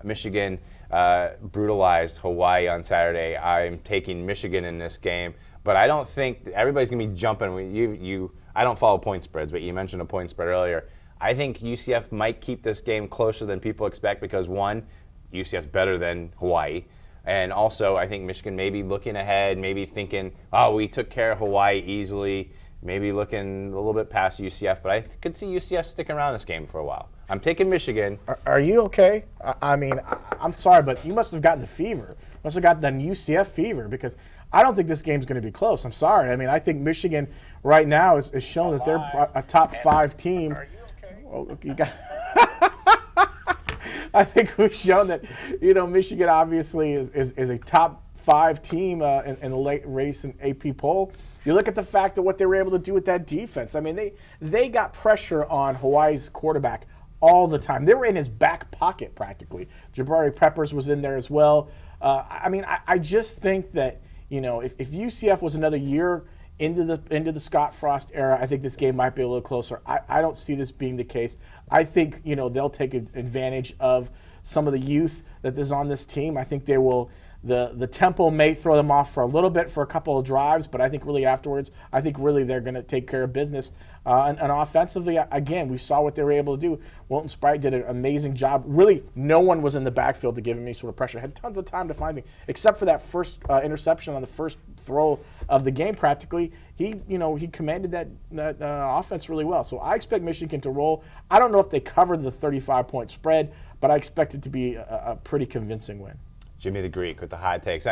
Michigan brutalized Hawaii on Saturday. I'm taking Michigan in this game, but I don't think everybody's going to be jumping. I don't follow point spreads, but you mentioned a point spread earlier. I think UCF might keep this game closer than people expect because, one, UCF's better than Hawaii. And also, I think Michigan may be looking ahead, maybe thinking, oh, we took care of Hawaii easily, maybe looking a little bit past UCF. But I could see UCF sticking around this game for a while. I'm taking Michigan. Are you okay? I mean, I'm sorry, but you must have gotten the fever. You must have gotten the UCF fever because I don't think this game's going to be close. I'm sorry. I mean, I think Michigan right now is showing that they're a top 5 team. Are you okay? Oh, you got I think we've shown that, Michigan obviously is a top 5 team in the late recent AP poll. You look at the fact of what they were able to do with that defense. I mean, they got pressure on Hawaii's quarterback all the time. They were in his back pocket practically. Jabari Peppers was in there as well. I just think that, if UCF was another year into the Scott Frost era, I think this game might be a little closer. I don't see this being the case. I think, they'll take advantage of some of the youth that is on this team. I think they will. The tempo may throw them off for a little bit for a couple of drives, but I think really afterwards, I think really they're going to take care of business. And offensively, again, we saw what they were able to do. Wilton Sprite did an amazing job. Really, no one was in the backfield to give him any sort of pressure. Had tons of time to find things, except for that first interception on the first throw of the game. Practically, he commanded that offense really well. So I expect Michigan to roll. I don't know if they covered the 35-point spread, but I expect it to be a pretty convincing win. Jimmy the Greek with the hot takes.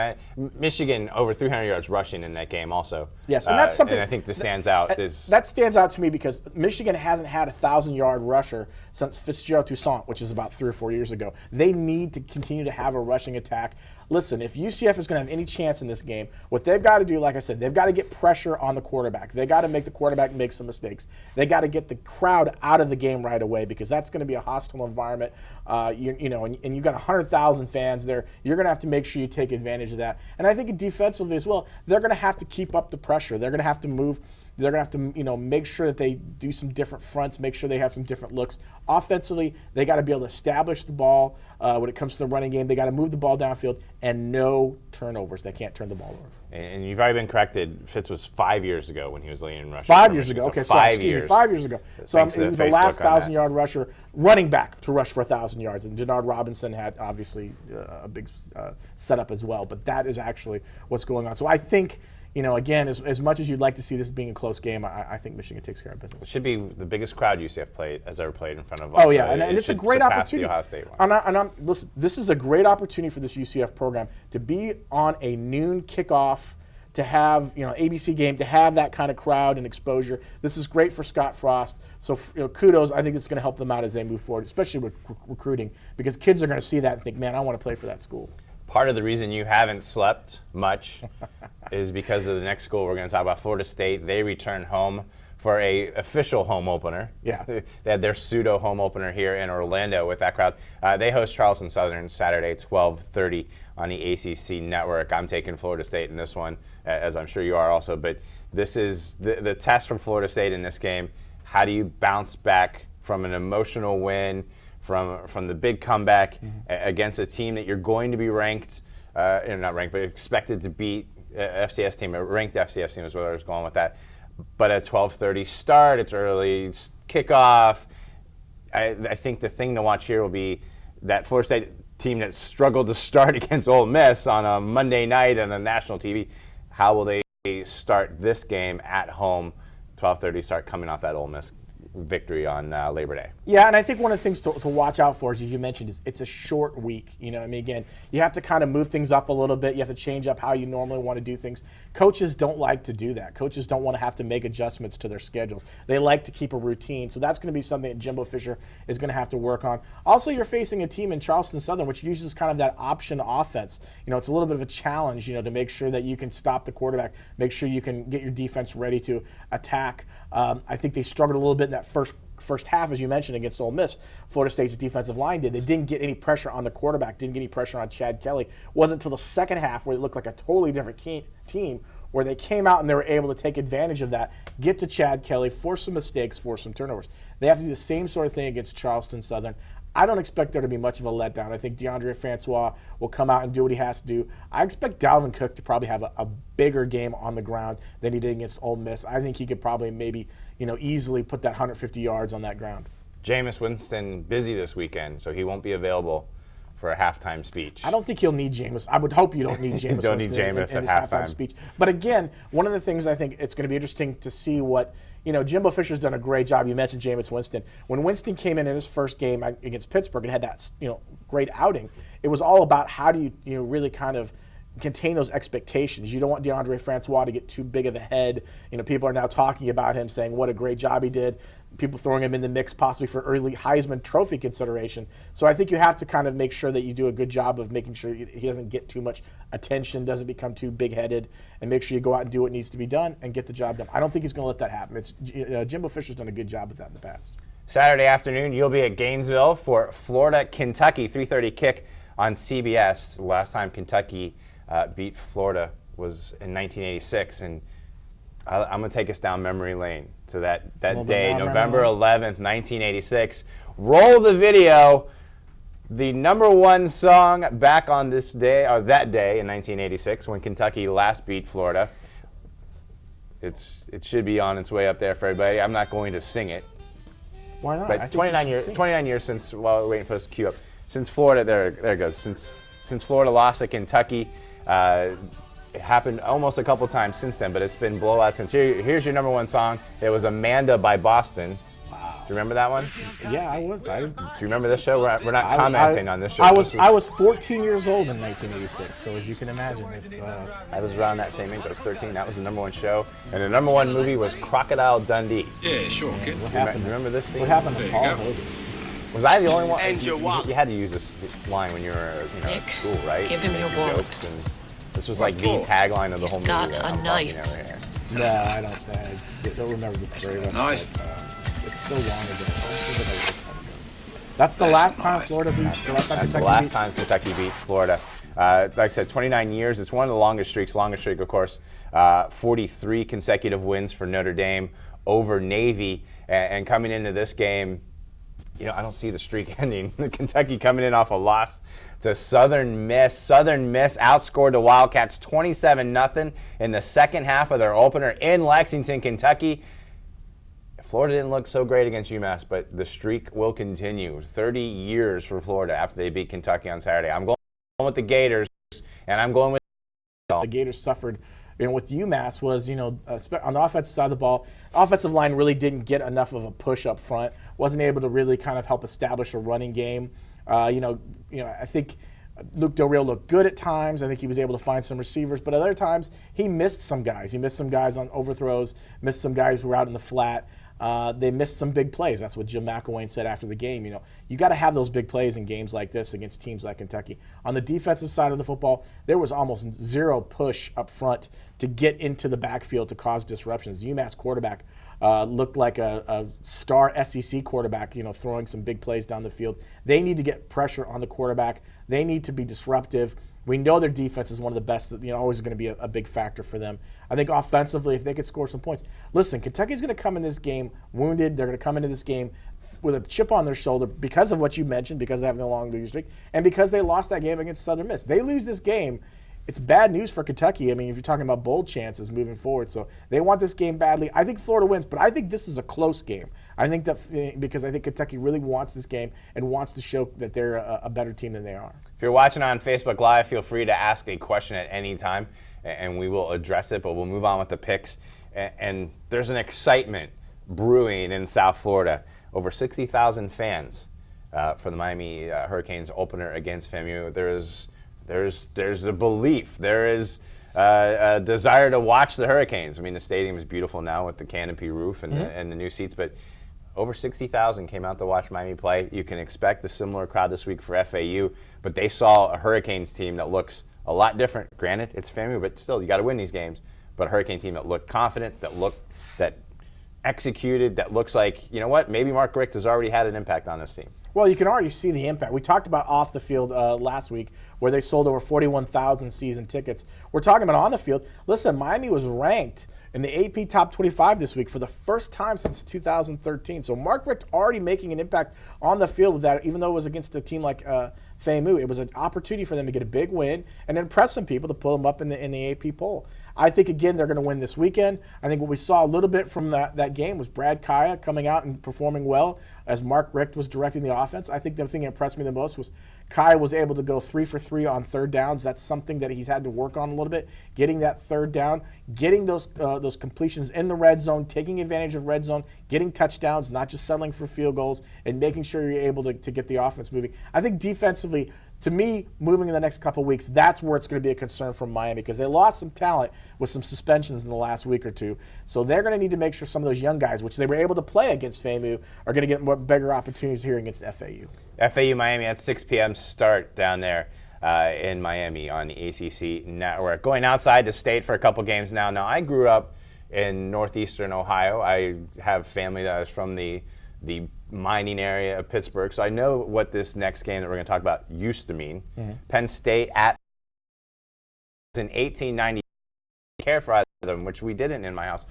Michigan over 300 yards rushing in that game also. Yes, and that's something. And I think this stands out. That stands out to me because Michigan hasn't had a 1,000-yard rusher since Fitzgerald Toussaint, which is about 3 or 4 years ago. They need to continue to have a rushing attack. Listen, if UCF is going to have any chance in this game, what they've got to do, like I said, they've got to get pressure on the quarterback. They've got to make the quarterback make some mistakes. They got to get the crowd out of the game right away because that's going to be a hostile environment. And you've got 100,000 fans there. You're going to have to make sure you take advantage of that. And I think defensively as well, they're going to have to keep up the pressure. They're going to have to move. They're going to have to, make sure that they do some different fronts, make sure they have some different looks. Offensively, they got to be able to establish the ball when it comes to the running game. They got to move the ball downfield and no turnovers. They can't turn the ball over. And you've already been corrected. Fitz was 5 years ago when he was leading in rushing. 5 years ago. So Okay, 5 years. 5 years ago. So he was the last Facebook on 1,000-yard rusher, running back to rush for 1,000 yards. And Denard Robinson had obviously a big setup as well. But that is actually what's going on. So I think, again, as much as you'd like to see this being a close game, I think Michigan takes care of business. It should be the biggest crowd UCF has ever played in front of us. Oh, yeah, and it's a great opportunity. The Ohio State one. Listen, this is a great opportunity for this UCF program to be on a noon kickoff, to have ABC game, to have that kind of crowd and exposure. This is great for Scott Frost. So kudos. I think it's going to help them out as they move forward, especially with recruiting, because kids are going to see that and think, man, I want to play for that school. Part of the reason you haven't slept much is because of the next school we're going to talk about, Florida State. They return home for a official home opener. Yes. They had their pseudo home opener here in Orlando with that crowd. They host Charleston Southern Saturday, 12:30 on the ACC network. I'm taking Florida State in this one, as I'm sure you are also. But this is the test from Florida State in this game. How do you bounce back from an emotional win, from the big comeback against a team that you're going to be ranked, not ranked, but expected to beat FCS team, a ranked FCS team is where I was going with that. But at 12:30 start, it's early, it's kickoff. I think the thing to watch here will be that Florida State team that struggled to start against Ole Miss on a Monday night on a national TV. How will they start this game at home, 12:30 start, coming off that Ole Miss victory on Labor Day? Yeah, and I think one of the things to watch out for, as you mentioned, is it's a short week. Again, you have to kind of move things up a little bit. You have to change up how you normally want to do things. Coaches don't like to do that. Coaches don't want to have to make adjustments to their schedules. They like to keep a routine. So that's going to be something that Jimbo Fisher is going to have to work on. Also, you're facing a team in Charleston Southern, which uses kind of that option offense. It's a little bit of a challenge, to make sure that you can stop the quarterback, make sure you can get your defense ready to attack. I think they struggled a little bit in that first half, as you mentioned, against Ole Miss. Florida State's defensive line did. They didn't get any pressure on the quarterback, didn't get any pressure on Chad Kelly. It wasn't until the second half where it looked like a totally different team where they came out and they were able to take advantage of that, get to Chad Kelly, force some mistakes, force some turnovers. They have to do the same sort of thing against Charleston Southern. I don't expect there to be much of a letdown. I think DeAndre Francois will come out and do what he has to do. I expect Dalvin Cook to probably have a bigger game on the ground than he did against Ole Miss. I think he could probably maybe easily put that 150 yards on that ground. Jameis Winston busy this weekend, so he won't be available for a halftime speech. I don't think he'll need Jameis. I would hope you don't need Jameis. Don't need Jameis in at his halftime speech. But again, one of the things I think it's going to be interesting to see what Jimbo Fisher's done a great job. You mentioned Jameis Winston. When Winston came in his first game against Pittsburgh and had that great outing, it was all about how do you really kind of contain those expectations. You don't want DeAndre Francois to get too big of a head. People are now talking about him, saying what a great job he did. People throwing him in the mix possibly for early Heisman Trophy consideration. So I think you have to kind of make sure that you do a good job of making sure he doesn't get too much attention, doesn't become too big-headed, and make sure you go out and do what needs to be done and get the job done. I don't think he's going to let that happen. Jimbo Fisher's done a good job with that in the past. Saturday afternoon, you'll be at Gainesville for Florida-Kentucky, 3:30 kick on CBS. The last time Kentucky beat Florida was in 1986, and I'm going to take us down memory lane to that day, November 11th, 1986. Roll the video. The number one song back on this day, or that day in 1986, when Kentucky last beat Florida. It should be on its way up there for everybody. I'm not going to sing it. Why not? But 29 years since, while we're waiting for us to queue up, since Florida, there it goes. Since Florida lost to Kentucky, it happened almost a couple times since then, but it's been blowout since. Here's your number one song. It was Amanda by Boston. Wow. Do you remember that one? Yeah, I was. Do you remember this show? We're not commenting on this show. I was 14 years old in 1986, so as you can imagine, I was around that same age. I was 13. That was the number one show, and the number one movie was Crocodile Dundee. Yeah, sure. Yeah, What happened? Remember this scene? What happened to Paul Hogan? Was I the only one? You had to use this line when you were at school, right? Give him your wallet. This was like the tagline of the whole movie. Got that a I'm knife. talking over here. No, I don't remember this very well. Nice. It's so long ago. That's the last time Florida beat. That's the last time Kentucky beat Florida. Like I said, 29 years. It's one of the longest streaks. Longest streak, of course. 43 consecutive wins for Notre Dame over Navy. And coming into this game, I don't see the streak ending. Kentucky coming in off a loss to Southern Miss. Southern Miss outscored the Wildcats 27-0 in the second half of their opener in Lexington, Kentucky. Florida didn't look so great against UMass, but the streak will continue. 30 years for Florida after they beat Kentucky on Saturday. I'm going with the Gators, and I'm going with the Gators suffered. With UMass was, on the offensive side of the ball, offensive line really didn't get enough of a push up front. Wasn't able to really kind of help establish a running game. I think Luke Del Rio looked good at times. I think he was able to find some receivers, but other times he missed some guys. He missed some guys on overthrows, missed some guys who were out in the flat. They missed some big plays. That's what Jim McElwain said after the game. You got to have those big plays in games like this against teams like Kentucky. On the defensive side of the football, there was almost zero push up front to get into the backfield to cause disruptions. The UMass quarterback looked like a star SEC quarterback, throwing some big plays down the field. They need to get pressure on the quarterback. They need to be disruptive. We know their defense is one of the best, always going to be a big factor for them. I think offensively, if they could score some points. Listen, Kentucky's going to come in this game wounded. They're going to come into this game with a chip on their shoulder because of what you mentioned, because they have the long losing streak, and because they lost that game against Southern Miss. They lose this game, it's bad news for Kentucky. I mean, if you're talking about bowl chances moving forward. So they want this game badly. I think Florida wins, but I think this is a close game. I think that because I think Kentucky really wants this game and wants to show that they're a better team than they are. If you're watching on Facebook Live, feel free to ask a question at any time, and we will address it, but we'll move on with the picks. And there's an excitement brewing in South Florida. Over 60,000 fans for the Miami Hurricanes opener against FAMU. There's a belief. There is a desire to watch the Hurricanes. I mean, the stadium is beautiful now with the canopy roof and, and the new seats, but over 60,000 came out to watch Miami play. You can expect a similar crowd this week for FAU, but they saw a Hurricanes team that looks a lot different. Granted, it's FAMU, but still, you got to win these games. But a Hurricane team that looked confident, that executed, that looks like, you know what, maybe Mark Richt has already had an impact on this team. Well, you can already see the impact. We talked about off the field last week where they sold over 41,000 season tickets. We're talking about on the field. Listen, Miami was ranked in the AP Top 25 this week for the first time since 2013. So Mark Richt already making an impact on the field with that, even though it was against a team like FAMU. It was an opportunity for them to get a big win and impress some people to pull them up in the AP poll. I think, again, they're going to win this weekend. I think what we saw a little bit from that game was Brad Kaya coming out and performing well as Mark Richt was directing the offense. I think the thing that impressed me the most was Kaya was able to go 3 for 3 on third downs. That's something that he's had to work on a little bit, getting that third down, getting those completions in the red zone, taking advantage of red zone, getting touchdowns, not just settling for field goals, and making sure you're able to get the offense moving. I think defensively, to me, moving in the next couple of weeks, that's where it's going to be a concern from Miami because they lost some talent with some suspensions in the last week or two. So they're going to need to make sure some of those young guys, which they were able to play against FAMU, are going to get bigger opportunities here against FAU. FAU Miami at 6 p.m. start down there in Miami on the ACC network. Going outside the state for a couple games now. Now, I grew up in northeastern Ohio. I have family that is from the mining area of Pittsburgh, so I know what this next game that we're going to talk about used to mean. Penn State at in 1890, care for either of them, which we didn't in my house,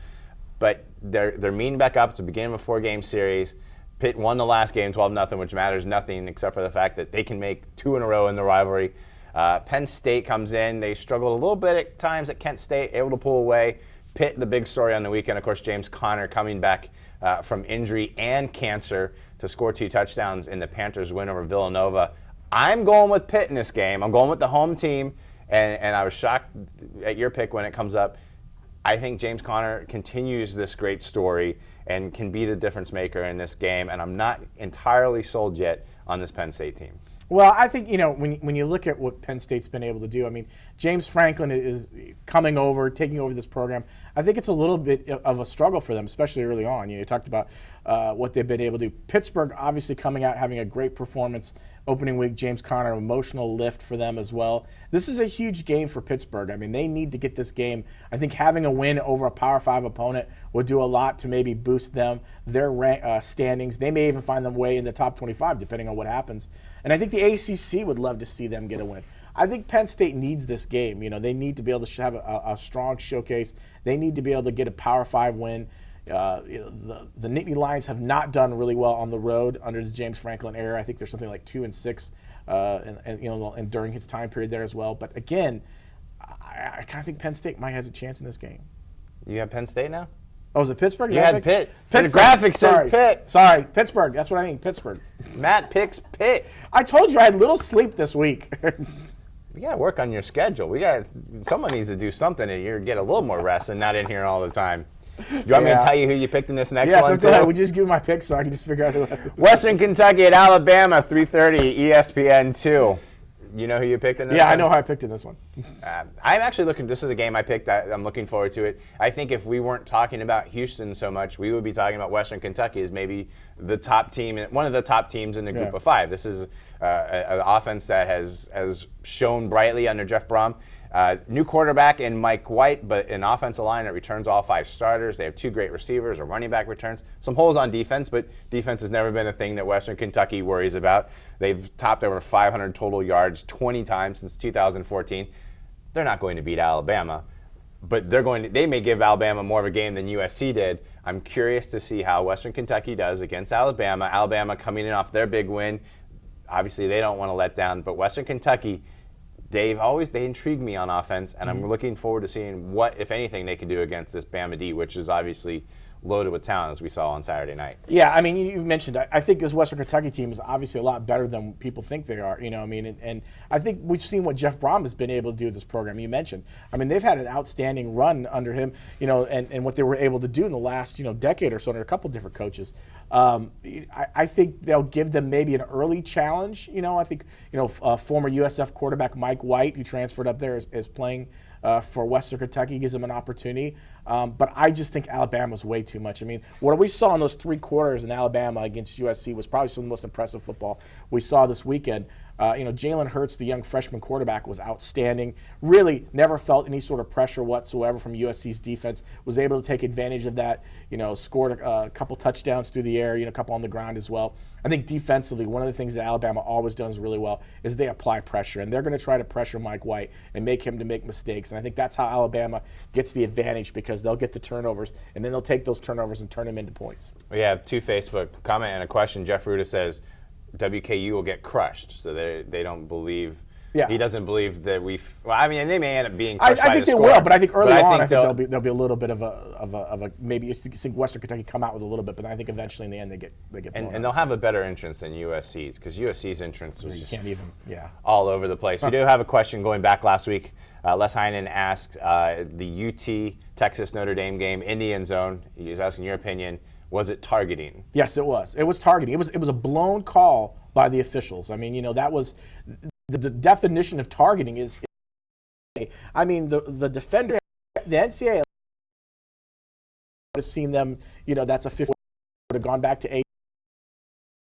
but they're meeting back up. It's the beginning of a 4-game series. Pitt won the last game 12-0, which matters nothing except for the fact that they can make 2 in a row in the rivalry. Penn State comes in. They struggled a little bit at times at Kent State, able to pull away. Pitt, the big story on the weekend, of course, James Conner coming back from injury and cancer to score 2 touchdowns in the Panthers' win over Villanova. I'm going with Pitt in this game. I'm going with the home team, and I was shocked at your pick when it comes up. I think James Conner continues this great story and can be the difference maker in this game, and I'm not entirely sold yet on this Penn State team. Well, I think, when you look at what Penn State's been able to do, I mean, James Franklin is coming over, taking over this program. I think it's a little bit of a struggle for them, especially early on. You talked about what they've been able to do. Pittsburgh obviously coming out, having a great performance opening week. James Conner, emotional lift for them as well. This is a huge game for Pittsburgh. I mean, they need to get this game. I think having a win over a Power 5 opponent would do a lot to maybe boost them, their standings. They may even find them way in the top 25, depending on what happens. And I think the ACC would love to see them get a win. I think Penn State needs this game. They need to be able to have a strong showcase. They need to be able to get a Power 5 win. The Nittany Lions have not done really well on the road under the James Franklin era. I think there's something like 2-6, and during his time period there as well. But again, I kind of think Penn State might have a chance in this game. You have Penn State now? Oh, is it Pittsburgh? You had Pitt. Pitt. The graphic says Pitt. Sorry, Pittsburgh. That's what I mean, Pittsburgh. Matt picks Pitt. I told you I had little sleep this week. You got to work on your schedule. Someone needs to do something and get a little more rest and not in here all the time. Do you want me to tell you who you picked in this next one? Yes, we just give my picks so I can just figure out who. Western Kentucky at Alabama, 3:30, ESPN 2. You know who you picked in this one? Yeah, I know who I picked in this one. I'm actually this is a game I picked. I'm looking forward to it. I think if we weren't talking about Houston so much, we would be talking about Western Kentucky as maybe the top team, one of the top teams in the group of 5. This is an offense that has shown brightly under Jeff Brom. New quarterback in Mike White, but an offensive line that returns all 5 starters. They have 2 great receivers, a running back returns. Some holes on defense, but defense has never been a thing that Western Kentucky worries about. They've topped over 500 total yards 20 times since 2014. They're not going to beat Alabama, but they may give Alabama more of a game than USC did. I'm curious to see how Western Kentucky does against Alabama. Alabama coming in off their big win. Obviously, they don't want to let down, but Western Kentucky, they intrigue me on offense, and I'm looking forward to seeing what, if anything, they can do against this Bama D, which is obviously loaded with talent, as we saw on Saturday night. Yeah, I mean, you mentioned, I think this Western Kentucky team is obviously a lot better than people think they are. And I think we've seen what Jeff Brom has been able to do with this program. You mentioned, I mean, they've had an outstanding run under him, and what they were able to do in the last, decade or so under a couple different coaches. I think they'll give them maybe an early challenge. I think, former USF quarterback Mike White, who transferred up there, is playing for Western Kentucky, gives them an opportunity. But I just think Alabama's way too much. I mean, what we saw in those 3 quarters in Alabama against USC was probably some of the most impressive football we saw this weekend. Jalen Hurts, the young freshman quarterback, was outstanding. Really never felt any sort of pressure whatsoever from USC's defense. Was able to take advantage of that. Scored a couple touchdowns through the air, a couple on the ground as well. I think defensively, one of the things that Alabama always does really well is they apply pressure, and they're going to try to pressure Mike White and make him to make mistakes. And I think that's how Alabama gets the advantage, because they'll get the turnovers, and then they'll take those turnovers and turn them into points. We have 2 Facebook comment and a question. Jeff Ruda says WKU will get crushed, so they don't believe. Yeah. He doesn't believe that they may end up being crushed I by think the they score, will, but I think early on, there'll be a little bit of a maybe you think Western Kentucky come out with a little bit, but I think eventually in the end they get blown and they'll have a better entrance than USC's, because USC's entrance was just all over the place. We do have a question going back last week. Les Heinen asked the UT Texas Notre Dame game in the end zone. He was asking your opinion. Was it targeting? Yes, it was. It was targeting. It was a blown call by the officials. I mean, that was the definition of targeting is. I mean, the defender, the NCAA would have seen them. That's a 50. Would have gone back to 8.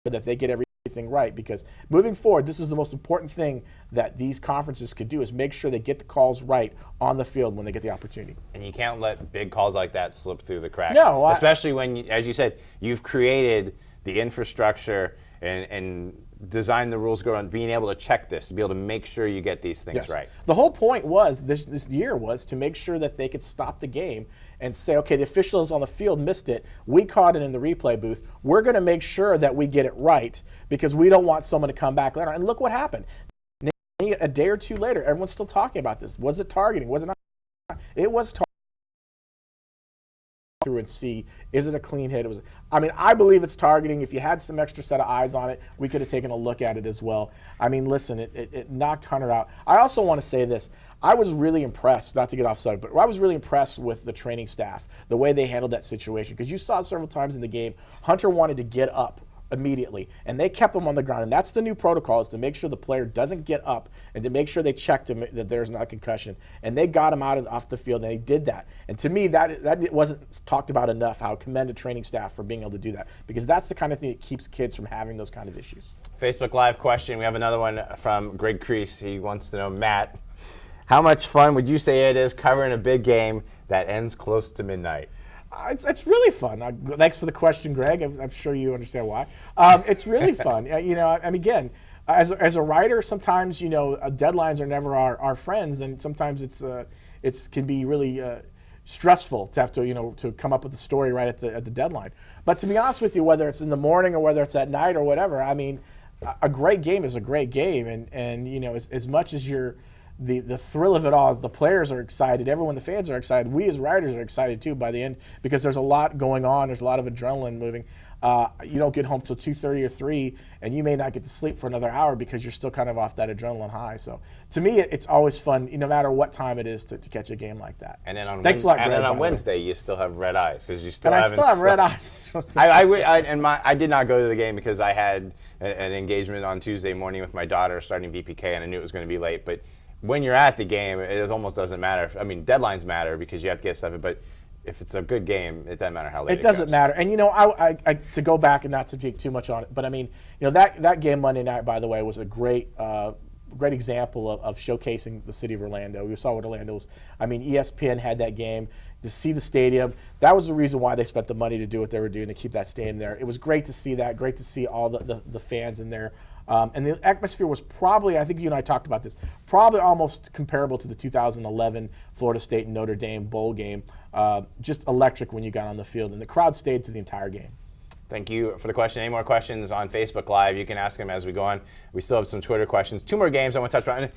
That they get everything right, because moving forward, this is the most important thing that these conferences could do, is make sure they get the calls right on the field when they get the opportunity. And you can't let big calls like that slip through the cracks. No, especially when, as you said, you've created the infrastructure and designed the rules go on being able to check this, to be able to make sure you get these things right. The whole point was this year was to make sure that they could stop the game and say, okay, the officials on the field missed it. We caught it in the replay booth. We're going to make sure that we get it right, because we don't want someone to come back later. And look what happened. A day or two later, everyone's still talking about this. Was it targeting? Was it not? It was targeting. Through and see, is it a clean hit? I believe it's targeting. If you had some extra set of eyes on it, we could have taken a look at it as well. I mean, listen, it knocked Hunter out. I also want to say this. I was really impressed, not to get off subject, but I was really impressed with the training staff, the way they handled that situation, because you saw several times in the game, Hunter wanted to get up immediately, and they kept him on the ground. And that's the new protocol, is to make sure the player doesn't get up and to make sure they checked him that there's not a concussion. And they got him off the field, and they did that. And to me, that wasn't talked about enough, how I commend the training staff for being able to do that, because that's the kind of thing that keeps kids from having those kind of issues. Facebook Live question. We have another one from Greg Crease. He wants to know, Matt, how much fun would you say it is covering a big game that ends close to midnight? It's really fun. Thanks for the question, Greg. I'm sure you understand why. It's really fun. Again, as a writer, sometimes deadlines are never our friends, and sometimes it can be really stressful to have to come up with a story right at the deadline. But to be honest with you, whether it's in the morning or whether it's at night or whatever, a great game is a great game, and as much as you're. The thrill of it all is the players are excited, everyone, the fans are excited. We as writers are excited too by the end, because there's a lot going on. There's a lot of adrenaline moving. You don't get home till 2:30 or 3, and you may not get to sleep for another hour because you're still kind of off that adrenaline high. So to me, it's always fun, no matter what time it is, to catch a game like that. And then on Wednesday, you still have red eyes, because you still I still have red eyes. I did not go to the game because I had an engagement on Tuesday morning with my daughter starting VPK, and I knew it was going to be late, but. When you're at the game, it almost doesn't matter. Deadlines matter because you have to get stuff, but if it's a good game, it doesn't matter how late it goes. It doesn't matter. And, I to go back and not to speak too much on it, but, that game Monday night, by the way, was a great example of showcasing the city of Orlando. We saw what Orlando was. ESPN had that game. To see the stadium, that was the reason why they spent the money to do what they were doing, to keep that stadium there. It was great to see that, great to see all the fans in there. And the atmosphere was probably, I think you and I talked about this, probably almost comparable to the 2011 Florida State and Notre Dame bowl game. Just electric when you got on the field, and the crowd stayed to the entire game. Thank you for the question. Any more questions on Facebook Live, you can ask them as we go on. We still have some Twitter questions. 2 more games I want to touch on.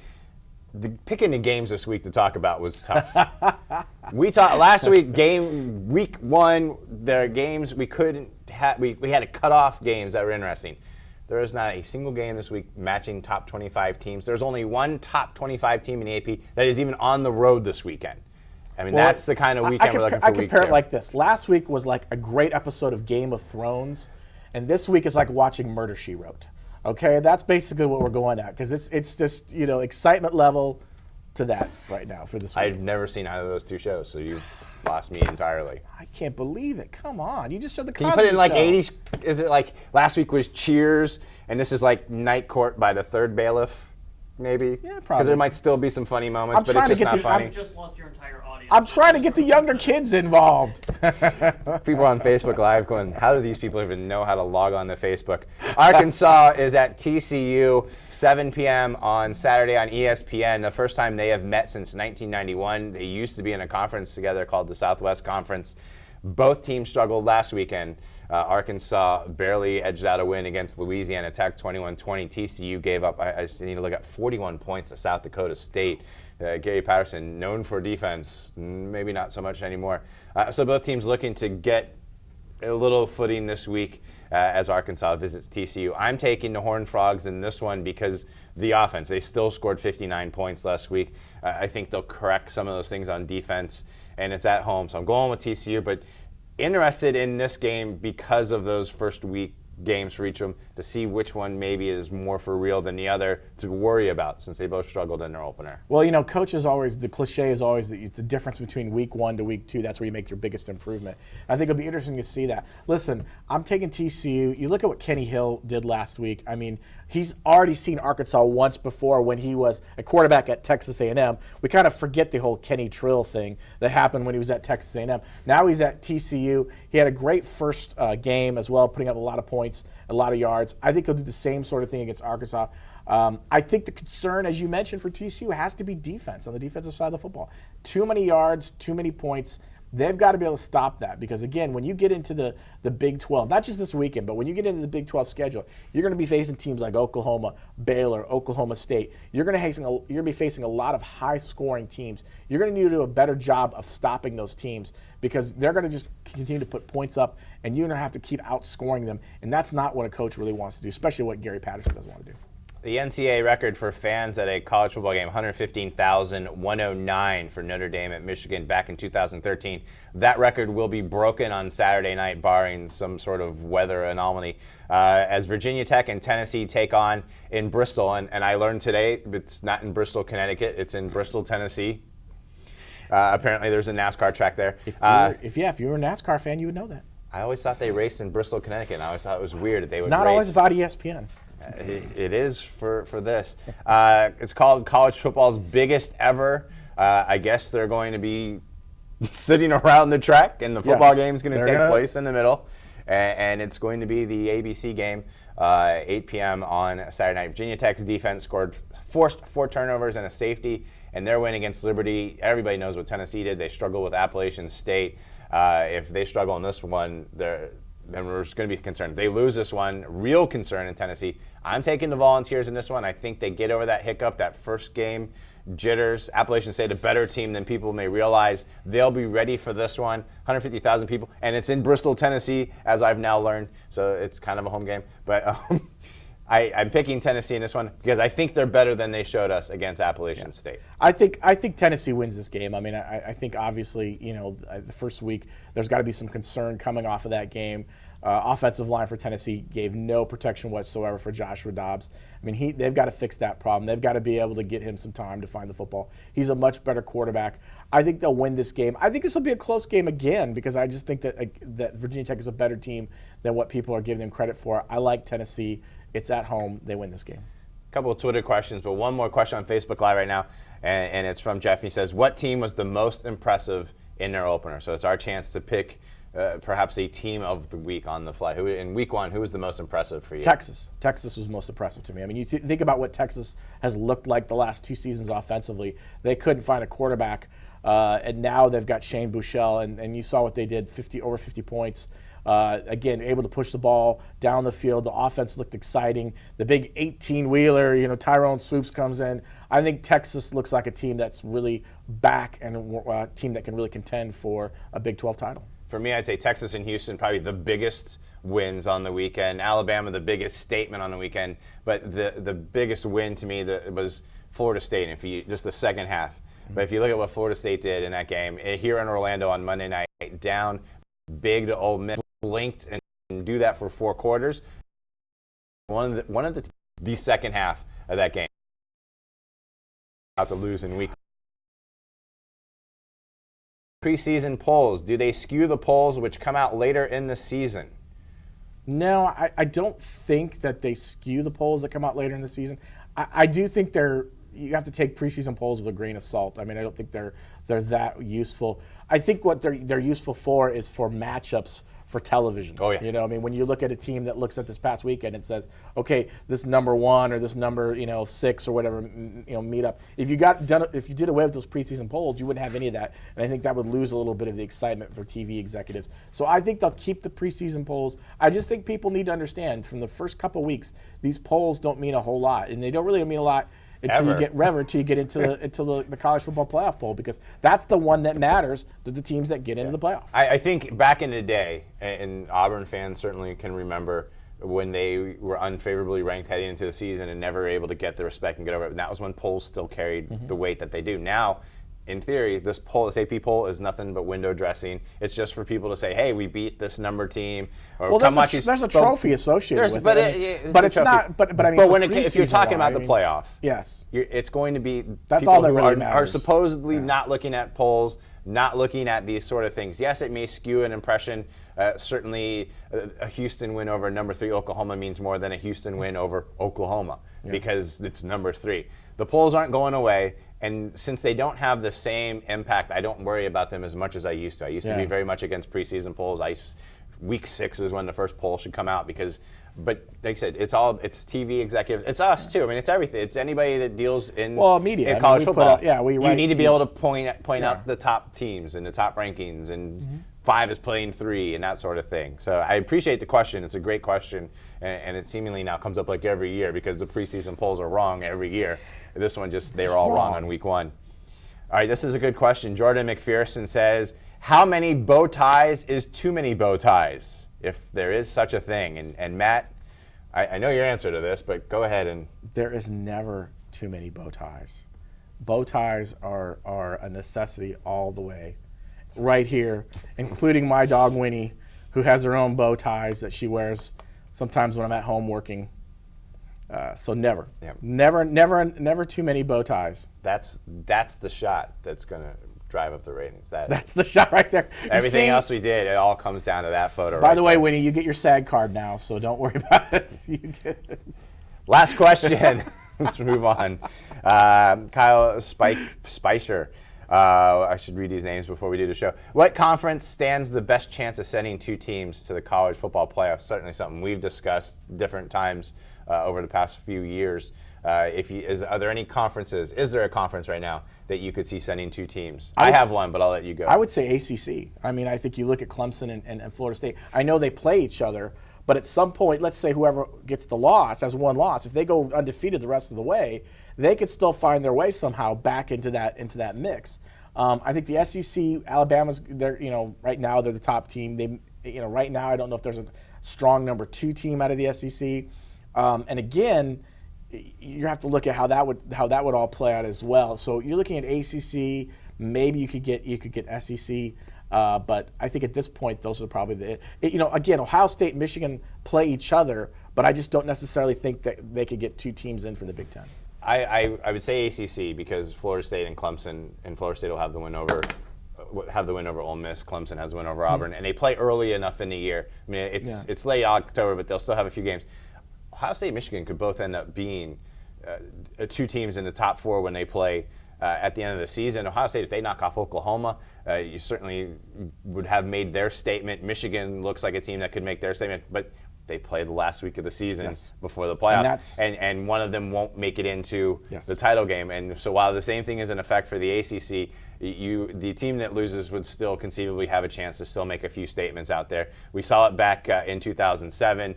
Picking the games this week to talk about was tough. We talked last week, week 1, there are games we couldn't have, we had to cut off games that were interesting. There is not a single game this week matching top 25 teams. There's only one top 25 team in the AP that is even on the road this weekend. That's the kind of weekend we're looking for. I compare it like this. Last week was like a great episode of Game of Thrones, and this week is like watching Murder, She Wrote. Okay, that's basically what we're going at, because it's just excitement level to that right now for this week. I've never seen either of those 2 shows, so you've lost me entirely. I can't believe it. Come on, you just showed the Can Cosby you put it in like Show. 80s? Is it like last week was Cheers and this is like night court by the third bailiff, maybe? Yeah, Because probably. there might still be some funny moments, I'm but trying it's to just get not funny. You've just lost your entire audience. I'm trying to get the younger kids involved. People on Facebook Live going, how do these people even know how to log on to Facebook? Arkansas is at TCU, 7 p.m. on Saturday on ESPN. The first time they have met since 1991. They used to be in a conference together called the Southwest Conference. Both teams struggled last weekend. Arkansas barely edged out a win against Louisiana Tech, 21-20. TCU gave up, I just need to look at 41 points to South Dakota State. Gary Patterson, known for defense, maybe not so much anymore. So both teams looking to get a little footing this week as Arkansas visits TCU. I'm taking the Horned Frogs in this one because the offense, they still scored 59 points last week. I think they'll correct some of those things on defense, and it's at home. So I'm going with TCU, but interested in this game because of those first week games for each of them to see which one maybe is more for real than the other to worry about since they both struggled in their opener. Well, you know, coaches always, the cliche is always that it's the difference between week 1 to week 2. That's where you make your biggest improvement. I think it'll be interesting to see that. Listen, I'm taking TCU. You look at what Kenny Hill did last week. I mean, he's already seen Arkansas once before when he was a quarterback at Texas A&M. We kind of forget the whole Kenny Trill thing that happened when he was at Texas A&M. Now he's at TCU. He had a great first game as well, putting up a lot of points, a lot of yards. I think he'll do the same sort of thing against Arkansas. I think the concern, as you mentioned, for TCU has to be defense on the defensive side of the football. Too many yards, too many points. They've got to be able to stop that because, again, when you get into the Big 12, not just this weekend, but when you get into the Big 12 schedule, you're going to be facing teams like Oklahoma, Baylor, Oklahoma State. You're going to be facing a lot of high-scoring teams. You're going to need to do a better job of stopping those teams because they're going to just continue to put points up, and you're going to have to keep outscoring them, and that's not what a coach really wants to do, especially what Gary Patterson doesn't want to do. The NCAA record for fans at a college football game, 115,109 for Notre Dame at Michigan back in 2013. That record will be broken on Saturday night, barring some sort of weather anomaly, as Virginia Tech and Tennessee take on in Bristol. And I learned today it's not in Bristol, Connecticut. It's in Bristol, Tennessee. Apparently there's a NASCAR track there. If you were a NASCAR fan, you would know that. I always thought they raced in Bristol, Connecticut, and I always thought it was weird that they would race. It's not always about ESPN. It is for this. It's called college football's biggest ever. I guess they're going to be sitting around the track, and the football game is going to take place in the middle. And it's going to be the ABC game, 8 p.m. on Saturday night. Virginia Tech's defense forced 4 turnovers and a safety, and their win against Liberty. Everybody knows what Tennessee did. They struggled with Appalachian State. If they struggle in this one, then we're just going to be concerned. If they lose this one, real concern in Tennessee. I'm taking the Volunteers in this one. I think they get over that hiccup, that first game jitters. Appalachian State, a better team than people may realize. They'll be ready for this one. 150,000 people, and it's in Bristol, Tennessee, as I've now learned. So it's kind of a home game. But I'm picking Tennessee in this one because I think they're better than they showed us against Appalachian State. I think Tennessee wins this game. I mean, I think obviously, the first week there's got to be some concern coming off of that game. Offensive line for Tennessee gave no protection whatsoever for Joshua Dobbs. I mean, they've got to fix that problem. They've got to be able to get him some time to find the football. He's a much better quarterback. I think they'll win this game. I think this will be a close game again because I just think that Virginia Tech is a better team than what people are giving them credit for. I like Tennessee. It's at home. They win this game. A couple of Twitter questions, but one more question on Facebook Live right now, and it's from Jeff. He says, what team was the most impressive in their opener? So it's our chance to pick perhaps a team of the week on the fly. In week 1, who was the most impressive for you? Texas. Texas was most impressive to me. I mean, you think about what Texas has looked like the last 2 seasons offensively. They couldn't find a quarterback, and now they've got Shane Buechele, and you saw what they did, over 50 points. Again, able to push the ball down the field. The offense looked exciting. The big 18-wheeler, Tyrone Swoops comes in. I think Texas looks like a team that's really back and a team that can really contend for a Big 12 title. For me, I'd say Texas and Houston, probably the biggest wins on the weekend. Alabama, the biggest statement on the weekend. But the biggest win to me was Florida State, just the second half. Mm-hmm. But if you look at what Florida State did in that game, here in Orlando on Monday night, down big to Ole Miss, blinked and do that for 4 quarters. One of the second half of that game. About to lose in week. Preseason polls, do they skew the polls which come out later in the season? No, I don't think that they skew the polls that come out later in the season. I do think you have to take preseason polls with a grain of salt. I mean, I don't think they're that useful. I think what they're useful for is for matchups for television. Oh, yeah. You know, I mean, when you look at a team that looks at this past weekend and says, okay, this number 1 or this number 6 or whatever, meet up. If you did away with those preseason polls, you wouldn't have any of that, and I think that would lose a little bit of the excitement for TV executives. So I think they'll keep the preseason polls. I just think people need to understand from the first couple weeks, these polls don't mean a whole lot, and they don't really mean a lot until you get into the college football playoff poll, because that's the one that matters to the teams that get into the playoff. I think back in the day, and Auburn fans certainly can remember when they were unfavorably ranked heading into the season and never able to get the respect and get over it. And that was when polls still carried the weight that they do. Now, in theory, this AP poll is nothing but window dressing. It's just for people to say, "Hey, we beat this number team." Or there's a trophy associated with it. But it's not. But I mean, if you're talking about the playoff, yes, it's going to be that's people all that who really are matters. supposedly not looking at polls, not looking at these sort of things. Yes, it may skew an impression. Certainly, a Houston win over number 3 Oklahoma means more than a Houston win over Oklahoma because it's number 3. The polls aren't going away. And since they don't have the same impact, I don't worry about them as much as I used to. I used to be very much against preseason polls. Week 6 is when the first poll should come out but like I said, it's TV executives. It's us too. I mean, it's everything. It's anybody that deals in media. In college football. You need to be able to point out the top teams and the top rankings, and 5 is playing 3 and that sort of thing. So I appreciate the question. It's a great question, and it seemingly now comes up like every year because the preseason polls are wrong every year. This one they were all wrong on week 1. All right, this is a good question. Jordan McPherson says, how many bow ties is too many bow ties, if there is such a thing? And Matt, I know your answer to this, but go ahead. And there is never too many bow ties. Bow ties are a necessity all the way. Right here, including my dog Winnie, who has her own bow ties that she wears sometimes when I'm at home working. So never too many bow ties. That's the shot that's going to drive up the ratings. That's the shot right there. Everything else we did, it all comes down to that photo. By the way, Winnie, you get your SAG card now, so don't worry about it. Last question. Let's move on. Kyle Spicer. I should read these names before we do the show. What conference stands the best chance of sending 2 teams to the college football playoffs? Certainly something we've discussed different times over the past few years. Are there any conferences? Is there a conference right now that you could see sending 2 teams? I have one, but I'll let you go. I would say ACC. I mean, I think you look at Clemson and Florida State. I know they play each other, but at some point, let's say whoever gets the loss has one loss. If they go undefeated the rest of the way, they could still find their way somehow back into that mix. I think the SEC, Alabama's, right now they're the top team. Right now I don't know if there's a strong number 2 team out of the SEC. And again, you have to look at how that would all play out as well. So you're looking at ACC. Maybe you could get SEC. But I think at this point, those are probably again, Ohio State and Michigan play each other, but I just don't necessarily think that they could get 2 teams in for the Big Ten. I would say ACC because Florida State and Clemson, and Florida State will have the win over Ole Miss. Clemson has the win over Auburn, and they play early enough in the year. I mean, it's late October, but they'll still have a few games. Ohio State and Michigan could both end up being 2 teams in the top 4 when they play at the end of the season. Ohio State, if they knock off Oklahoma, you certainly would have made their statement. Michigan looks like a team that could make their statement, but they play the last week of the season before the playoffs, and one of them won't make it into the title game. And so while the same thing is in effect for the ACC, the team that loses would still conceivably have a chance to still make a few statements out there. We saw it back in 2007.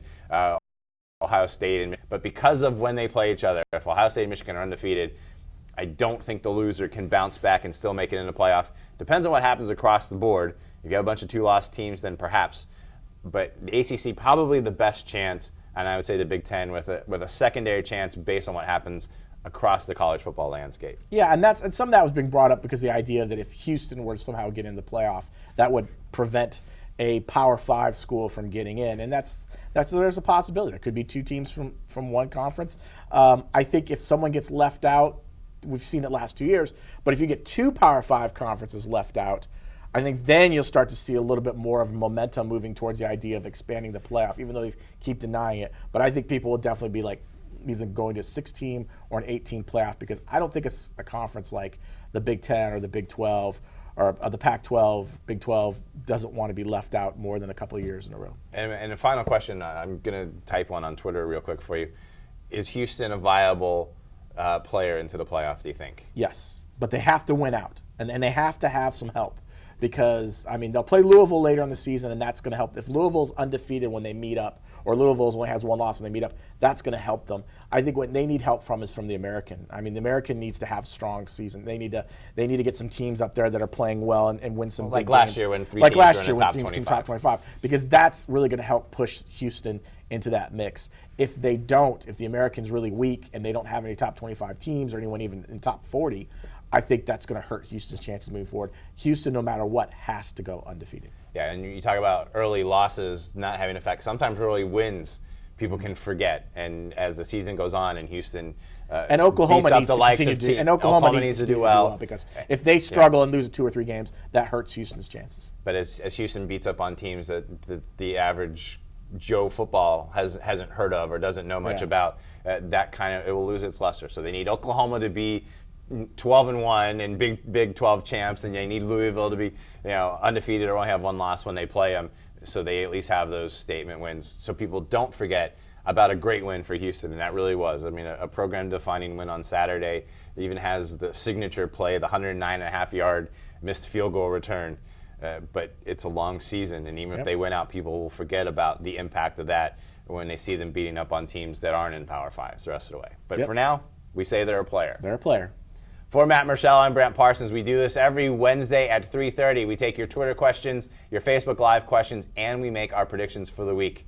Ohio State, but because of when they play each other, if Ohio State and Michigan are undefeated, I don't think the loser can bounce back and still make it in the playoff. Depends on what happens across the board. If you have a bunch of 2-loss teams, then perhaps. But the ACC probably the best chance, and I would say the Big Ten with a secondary chance based on what happens across the college football landscape. Yeah, and some of that was being brought up because the idea that if Houston were to somehow get in the playoff, that would prevent a Power 5 school from getting in, and there's a possibility. There could be 2 teams from one conference. I think if someone gets left out, we've seen it last 2 years, but if you get 2 Power 5 conferences left out, I think then you'll start to see a little bit more of momentum moving towards the idea of expanding the playoff, even though they keep denying it. But I think people will definitely be like either going to a 6-team or an 8-team playoff, because I don't think it's a conference like the Big Ten or the Big 12 or the Pac-12, Big 12 doesn't want to be left out more than a couple of years in a row. And a final question, I'm going to type one on Twitter real quick for you. Is Houston a viable player into the playoff, do you think? Yes, but they have to win out, and they have to have some help. Because, I mean, they'll play Louisville later in the season, and that's going to help. If Louisville's undefeated when they meet up, or Louisville only has one loss when they meet up, that's going to help them. I think what they need help from is from the American. I mean, the American needs to have a strong season. They need to get some teams up there that are playing well and win some big games. Like last year when three like teams last were year in the when top teams 25. top 25. Because that's really going to help push Houston into that mix. If they don't, if the American's really weak and they don't have any top 25 teams or anyone even in top 40, I think that's going to hurt Houston's chances moving forward. Houston, no matter what, has to go undefeated. Yeah, and you talk about early losses not having an effect. Sometimes early wins people can forget, and as the season goes on, and Houston and Oklahoma needs to continue to do, and Oklahoma needs to do well, because if they struggle and lose 2 or 3 games, that hurts Houston's chances. But as Houston beats up on teams that the average Joe football hasn't heard of or doesn't know much about, that kind of it will lose its luster. So they need Oklahoma to be 12-1 and Big 12 champs, and they need Louisville to be undefeated or only have one loss when they play them, so they at least have those statement wins. So people don't forget about a great win for Houston, and that really was. I mean, a program-defining win on Saturday. It even has the signature play, the 109.5-yard missed field goal return. But it's a long season, and even if they win out, people will forget about the impact of that when they see them beating up on teams that aren't in Power 5s the rest of the way. But for now, we say they're a player. They're a player. For Matt Marshall, I'm Brant Parsons. We do this every Wednesday at 3:30. We take your Twitter questions, your Facebook Live questions, and we make our predictions for the week.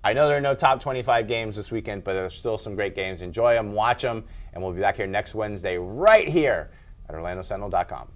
I know there are no top 25 games this weekend, but there's still some great games. Enjoy them, watch them, and we'll be back here next Wednesday right here at OrlandoSentinel.com.